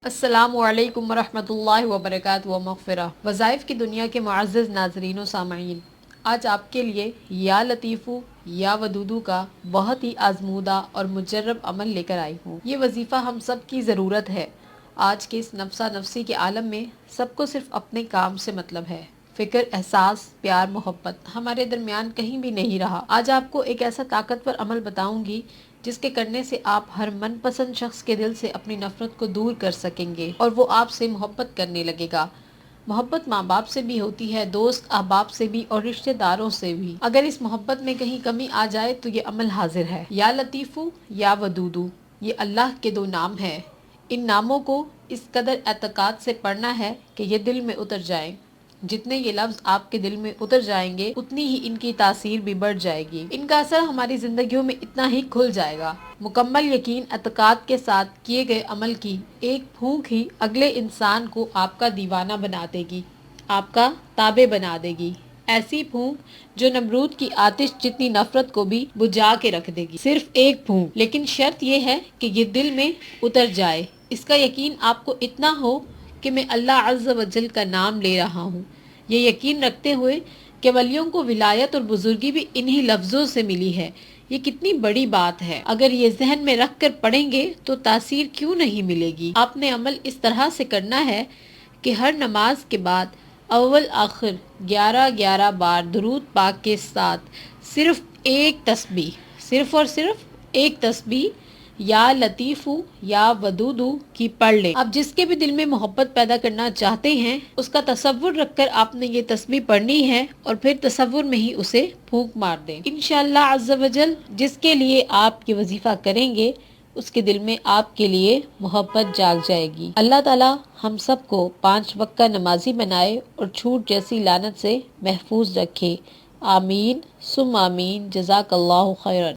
السلام علیکم ورحمۃ اللہ وبرکاتہ و مغفرہ۔ وظائف کی دنیا کے معزز ناظرین و سامعین، آج آپ کے لیے یا لطیفو یا ودودو کا بہت ہی آزمودہ اور مجرب عمل لے کر آئی ہوں۔ یہ وظیفہ ہم سب کی ضرورت ہے۔ آج کے اس نفسا نفسی کے عالم میں سب کو صرف اپنے کام سے مطلب ہے۔ فکر، احساس، پیار، محبت ہمارے درمیان کہیں بھی نہیں رہا۔ آج آپ کو ایک ایسا طاقتور عمل بتاؤں گی جس کے کرنے سے آپ ہر من پسند شخص کے دل سے اپنی نفرت کو دور کر سکیں گے اور وہ آپ سے محبت کرنے لگے گا۔ محبت ماں باپ سے بھی ہوتی ہے، دوست احباب سے بھی اور رشتہ داروں سے بھی۔ اگر اس محبت میں کہیں کمی آ جائے تو یہ عمل حاضر ہے۔ یا لطیفو یا ودودو، یہ اللہ کے دو نام ہیں۔ ان ناموں کو اس قدر اعتقاد سے پڑھنا ہے کہ یہ دل میں اتر جائیں۔ جتنے یہ لفظ آپ کے دل میں اتر جائیں گے اتنی ہی ان کی تاثیر بھی بڑھ جائے گی۔ ان کا اثر ہماری زندگیوں میں اتنا ہی کھل جائے گا۔ مکمل یقین اعتقاد کے ساتھ کیے گئے عمل کی ایک پھونک ہی اگلے انسان کو آپ کا دیوانہ بنا دے گی، آپ کا تابع بنا دے گی۔ ایسی پھونک جو نمرود کی آتش جتنی نفرت کو بھی بجھا کے رکھ دے گی۔ صرف ایک پھونک، لیکن شرط یہ ہے کہ یہ دل میں اتر جائے۔ اس کا یقین آپ کو اتنا ہو کہ میں اللہ عز و جل کا نام لے رہا ہوں، یہ یقین رکھتے ہوئے کہ ولیوں کو ولایت اور بزرگی بھی انہی لفظوں سے ملی ہے۔ یہ کتنی بڑی بات ہے۔ اگر یہ ذہن میں رکھ کر پڑھیں گے تو تاثیر کیوں نہیں ملے گی۔ آپ نے عمل اس طرح سے کرنا ہے کہ ہر نماز کے بعد اول آخر 11 بار درود پاک کے ساتھ صرف ایک تسبیح، صرف اور صرف ایک تسبیح یا لطیفو یا ودودو کی پڑھ لیں۔ اب جس کے بھی دل میں محبت پیدا کرنا چاہتے ہیں اس کا تصور رکھ کر آپ نے یہ تسبیح پڑھنی ہے اور پھر تصور میں ہی اسے پھونک مار دیں۔ انشاءاللہ عز و جل جس کے لیے آپ یہ وظیفہ کریں گے اس کے دل میں آپ کے لیے محبت جاگ جائے گی۔ اللہ تعالی ہم سب کو 5 وقت کا نمازی بنائے اور چھوٹ جیسی لعنت سے محفوظ رکھے۔ آمین ثم آمین۔ جزاک اللہ خیرا۔